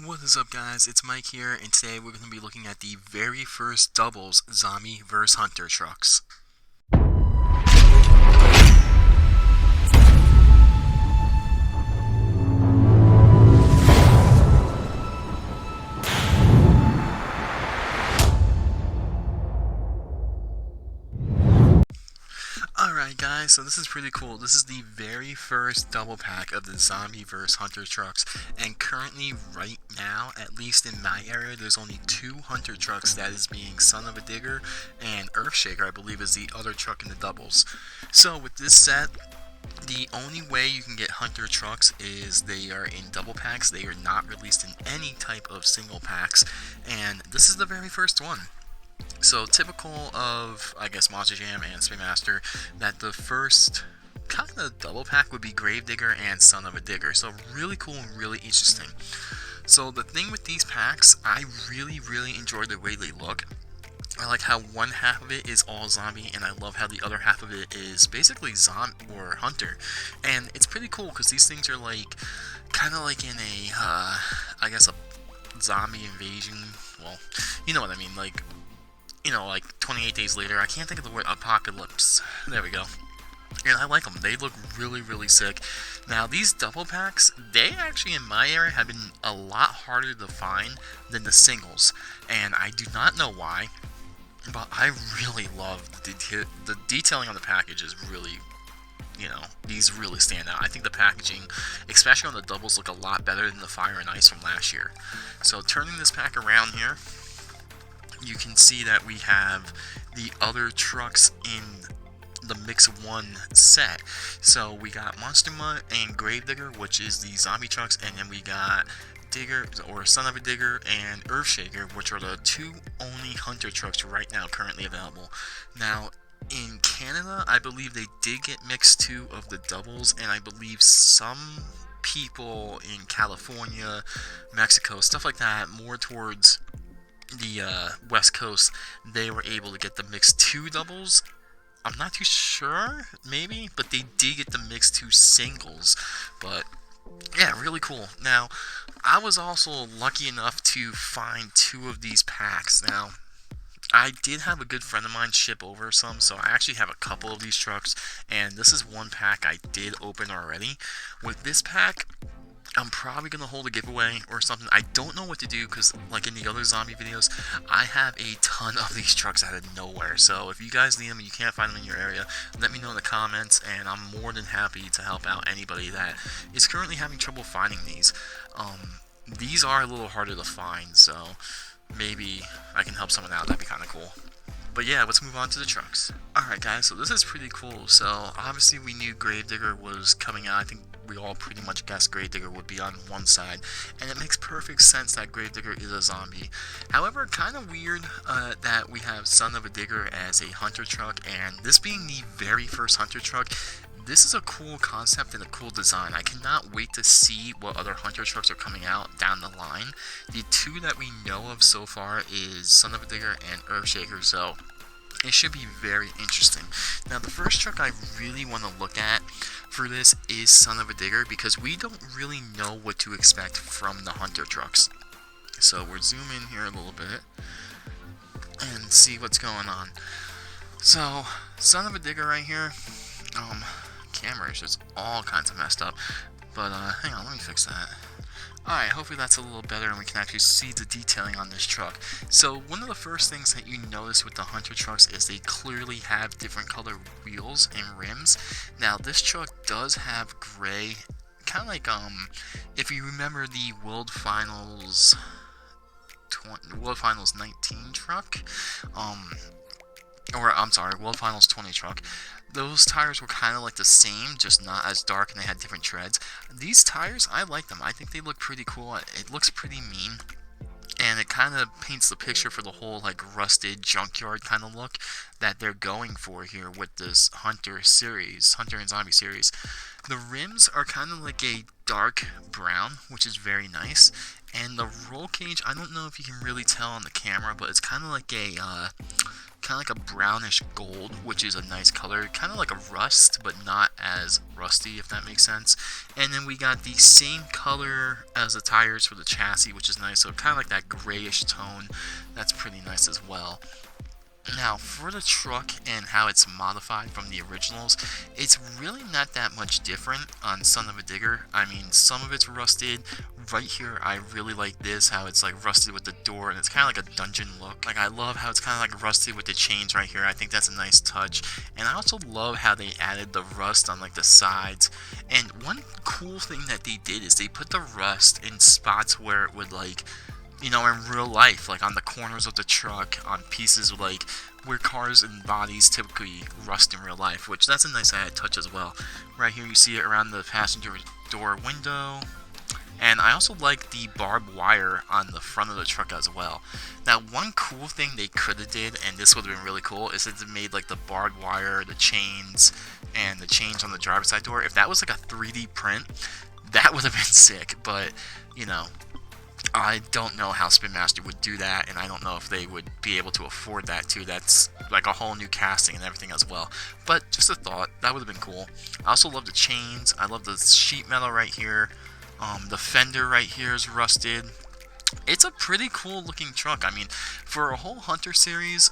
What is up, guys? It's Mike here, and today we're going to be looking at the very first doubles zombie vs hunter trucks. Alright guys, so this is pretty cool. This is the very first double pack of the zombie vs hunter trucks, and currently right now, at least in my area, there's only two hunter trucks, that is being Son Uva-Digger and Earthshaker, I believe is the other truck in the doubles. So with this set, the only way you can get hunter trucks is they are in double packs. They are not released in any type of single packs, and this is the very first one. So typical of, I guess, MonsterJam and Splattered, that the first kind of double pack would be Gravedigger and Son Uva-Digger. So really cool and really interesting. So the thing with these packs, I really enjoy the way they look. I like how one half of it is all zombie, and I love how the other half of it is basically zombie or hunter. And it's pretty cool because these things are like, kind of like in a, I guess a zombie invasion. Well, you know what I mean, like 28 days later. I can't think of the word apocalypse. There we go. And I like them. They look really sick. Now, these double packs, they actually in my area have been a lot harder to find than the singles. And I do not know why, but I really love the detailing on the package is really, these really stand out. I think the packaging, especially on the doubles, look a lot better than the Fire and Ice from last year. So turning this pack around here, you can see that we have the other trucks in the Mix 1 set. So we got Monster Mutt and Gravedigger, which is the zombie trucks, and then we got Digger, or Son Uva-Digger, and Earthshaker, which are the two only hunter trucks right now currently available. Now, in Canada, I believe they did get Mix 2 of the doubles, and I believe some people in California, Mexico, stuff like that, more towards the West Coast, they were able to get the Mix 2 doubles. I'm not too sure, maybe, but they did get the Mix 2 singles. But yeah, really cool. Now, I was also lucky enough to find two of these packs. Now, I did have a good friend of mine ship over some, so I actually have a couple of these trucks, and this is one pack I did open already. With this pack, I'm probably going to hold a giveaway or something. I don't know what to do because, like in the other zombie videos, I have a ton of these trucks out of nowhere. So if you guys need them and you can't find them in your area, let me know in the comments, and I'm more than happy to help out anybody that is currently having trouble finding these. These are a little harder to find, so maybe I can help someone out. That'd be kind of cool. But yeah, let's move on to the trucks. Alright guys, so this is pretty cool. So obviously we knew Gravedigger was coming out. I think we all pretty much guessed Gravedigger would be on one side, and it makes perfect sense that Gravedigger is a zombie. However, kind of weird that we have Son Uva-Digger as a hunter truck, and this being the very first hunter truck, this is a cool concept and a cool design. I cannot wait to see what other hunter trucks are coming out down the line. The two that we know of so far is Son Uva-Digger and Earthshaker, so it should be very interesting. Now, the first truck I really want to look at for this is Son Uva-Digger, because we don't really know what to expect from the hunter trucks. So we're zoom in here a little bit and see what's going on. So Son Uva-Digger right here, camera is just all kinds of messed up, but hang on, let me fix that. Alright, hopefully that's a little better and we can actually see the detailing on this truck. So one of the first things that you notice with the hunter trucks is they clearly have different color wheels and rims. Now this truck does have gray, kind of like if you remember the World Finals 19 truck, or I'm sorry, World Finals 20 truck. Those tires were kind of like the same, just not as dark, and they had different treads. These tires, I like them. I think they look pretty cool. It looks pretty mean, and it kind of paints the picture for the whole like rusted junkyard kind of look that they're going for here with this Hunter and Zombie series. The rims are kind of like a dark brown, which is very nice, and the roll cage, I don't know if you can really tell on the camera, but it's kind of like a kind of like a brownish gold, which is a nice color, kind of like a rust, but not as rusty, if that makes sense. And then we got the same color as the tires for the chassis, which is nice, so kind of like that grayish tone. That's pretty nice as well. Now, for the truck and how it's modified from the originals, it's really not that much different on Son Uva-Digger. I mean, some of it's rusted. Right here, I really like this, how it's like rusted with the door, and it's kind of like a dungeon look. Like, I love how it's kind of like rusted with the chains right here. I think that's a nice touch. And I also love how they added the rust on like the sides. And one cool thing that they did is they put the rust in spots where it would like, you know, in real life, like on the corners of the truck, on pieces like where cars and bodies typically rust in real life, which that's a nice added touch as well. Right here you see it around the passenger door window. And I also like the barbed wire on the front of the truck as well. Now, one cool thing they could have did, and this would have been really cool, is that they made like the barbed wire, the chains, and the chains on the driver's side door. If that was like a 3D print, that would have been sick. But, you know, I don't know how Spin Master would do that, and I don't know if they would be able to afford that too. That's like a whole new casting and everything as well. But just a thought, that would have been cool. I also love the chains. I love the sheet metal right here. The fender right here is rusted. It's a pretty cool looking truck. I mean, for a whole Hunter series,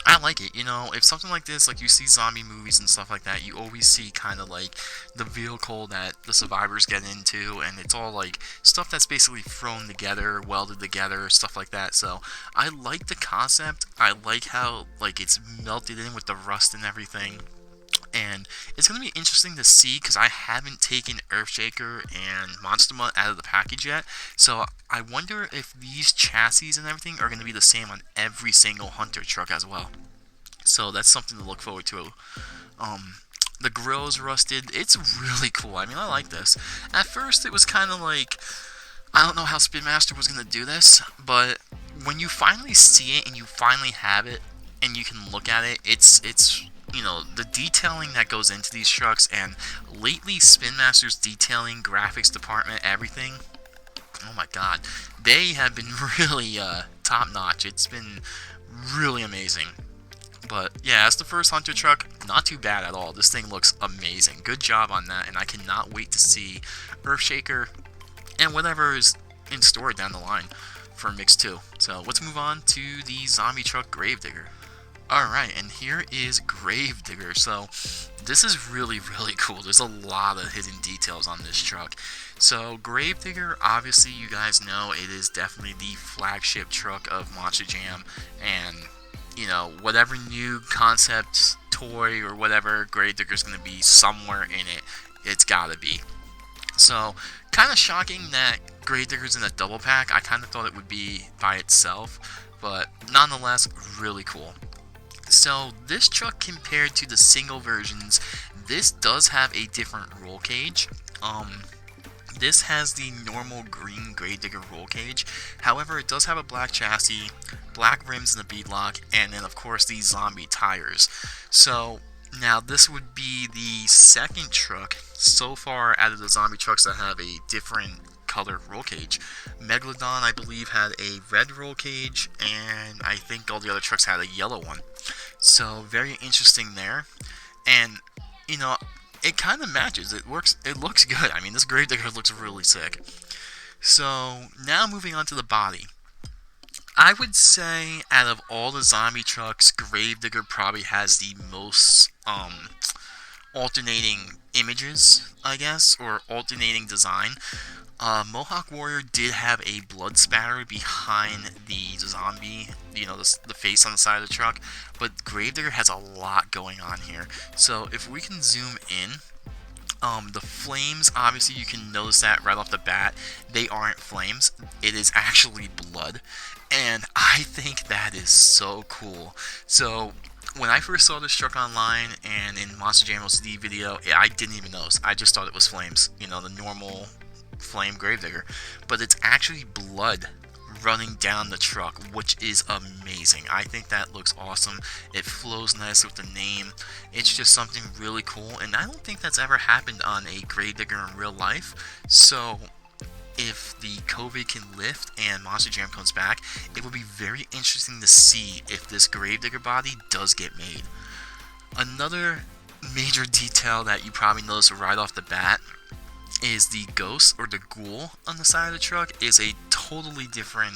I like it. You know, if something like this, like you see zombie movies and stuff like that, you always see kind of like the vehicle that the survivors get into, and it's all like stuff that's basically thrown together, welded together, stuff like that. So I like the concept. I like how like it's melted in with the rust and everything. And it's going to be interesting to see because I haven't taken Earthshaker and Monster Mutt out of the package yet. So I wonder if these chassis and everything are going to be the same on every single Hunter truck as well. So that's something to look forward to. The grill is rusted. It's really cool. I mean, I like this. At first, it was kind of like, I don't know how Spin Master was going to do this, but when you finally see it and you finally have it and you can look at it, it's you know, the detailing that goes into these trucks, and lately Spin Master's detailing, graphics department, everything, oh my god, they have been really top notch. It's been really amazing. But yeah, as the first Hunter truck, not too bad at all. This thing looks amazing. Good job on that, and I cannot wait to see Earthshaker and whatever is in store down the line for Mix 2. So let's move on to the zombie truck Gravedigger. Alright, and here is Gravedigger. So this is really, really cool. There's a lot of hidden details on this truck. So Gravedigger, obviously you guys know it is definitely the flagship truck of MonsterJam, and you know, whatever new concept, toy, or whatever, Gravedigger's going to be somewhere in it. It's gotta be. So, kind of shocking that Gravedigger's in a double pack. I kind of thought it would be by itself, but nonetheless, really cool. So this truck, compared to the single versions, this does have a different roll cage. This has the normal green Gravedigger roll cage. However, it does have a black chassis, black rims in the beadlock, and then of course these zombie tires. So now this would be the second truck so far out of the zombie trucks that have a different color roll cage. Megalodon, I believe, had a red roll cage, and I think all the other trucks had a yellow one. So very interesting there. And you know, it kind of matches. It works. It looks good. I mean, this Gravedigger looks really sick. So now moving on to the body. I would say out of all the zombie trucks, Gravedigger probably has the most alternating images, I guess, or alternating design. Mohawk Warrior did have a blood spatter behind the zombie, you know, the face on the side of the truck, but Gravedigger has a lot going on here. So if we can zoom in, the flames, obviously you can notice that right off the bat, they aren't flames, it is actually blood, and I think that is so cool. So when I first saw this truck online and in MonsterJam LCD video, I didn't even notice. I just thought it was flames, you know, the normal flame Gravedigger, but it's actually blood running down the truck, which is amazing. I think that looks awesome. It flows nice with the name. It's just something really cool, and I don't think that's ever happened on a Gravedigger in real life. So if the COVID can lift and MonsterJam comes back, it will be very interesting to see if this Gravedigger body does get made. Another major detail that you probably notice right off the bat is the ghost or the ghoul on the side of the truck is a totally different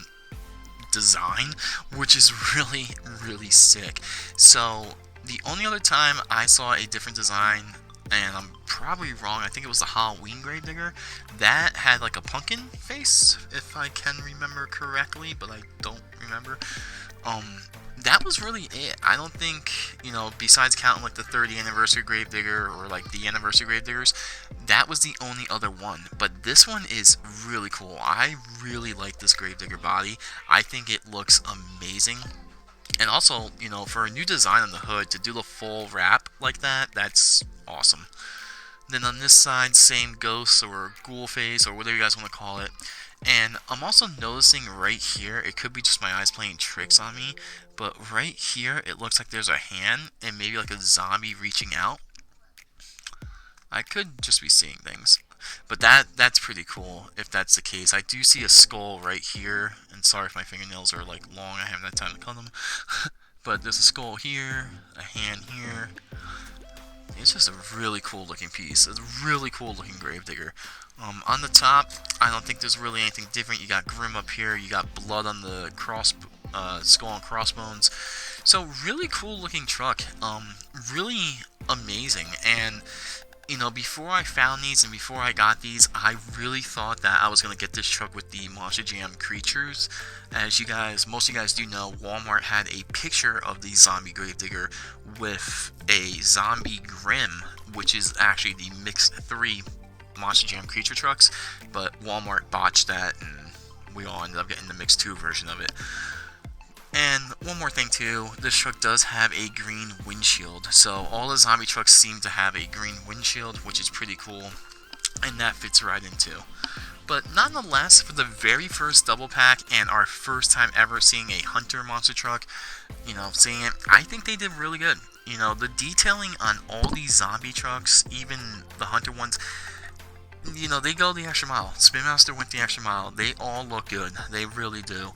design, which is really sick. So the only other time I saw a different design, and I'm probably wrong, I think it was the Halloween Gravedigger, that had like a pumpkin face, if I can remember correctly, but I don't remember. That was really it. I don't think, you know, besides counting like the 30th anniversary Gravedigger or like the anniversary Gravediggers, that was the only other one. But this one is really cool. I really like this Gravedigger body. I think it looks amazing. And also, you know, for a new design on the hood, to do the full wrap like that, that's awesome. Then on this side, same ghost or ghoul face or whatever you guys want to call it. And I'm also noticing right here, it could be just my eyes playing tricks on me, but right here it looks like there's a hand and maybe like a zombie reaching out. I could just be seeing things, but that's pretty cool if that's the case. I do see a skull right here, and sorry if my fingernails are like long, I haven't had time to cut them. But there's a skull here, a hand here. It's just a really cool looking piece. It's a really cool looking Gravedigger. On the top, I don't think there's really anything different. You got Grim up here. You got blood on the skull and crossbones. So really cool looking truck. Really amazing. And you know, before I found these and before I got these, I really thought that I was going to get this truck with the MonsterJam creatures. As most of you guys do know, Walmart had a picture of the zombie Gravedigger with a zombie Grim, which is actually the Mix 3 MonsterJam creature trucks, but Walmart botched that and we all ended up getting the Mix 2 version of it. And one more thing too, this truck does have a green windshield, so all the zombie trucks seem to have a green windshield, which is pretty cool, and that fits right in too. But nonetheless, for the very first double pack and our first time ever seeing a Hunter monster truck, you know, seeing it, I think they did really good. You know, the detailing on all these zombie trucks, even the Hunter ones, you know, they go the extra mile. Spin Master went the extra mile. They all look good. They really do.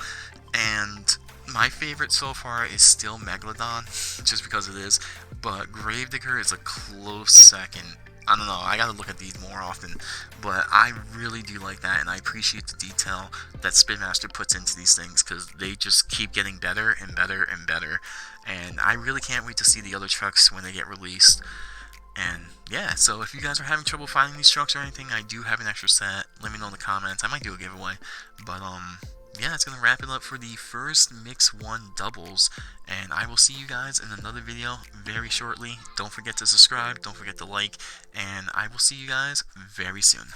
And my favorite so far is still Megalodon, just because it is, but Gravedigger is a close second. I don't know, I gotta look at these more often, but I really do like that, and I appreciate the detail that Spin Master puts into these things, because they just keep getting better and better and better, and I really can't wait to see the other trucks when they get released. And yeah, so if you guys are having trouble finding these trucks or anything, I do have an extra set. Let me know in the comments. I might do a giveaway, but yeah, that's going to wrap it up for the first Mix 1 doubles, and I will see you guys in another video very shortly. Don't forget to subscribe, don't forget to like, and I will see you guys very soon.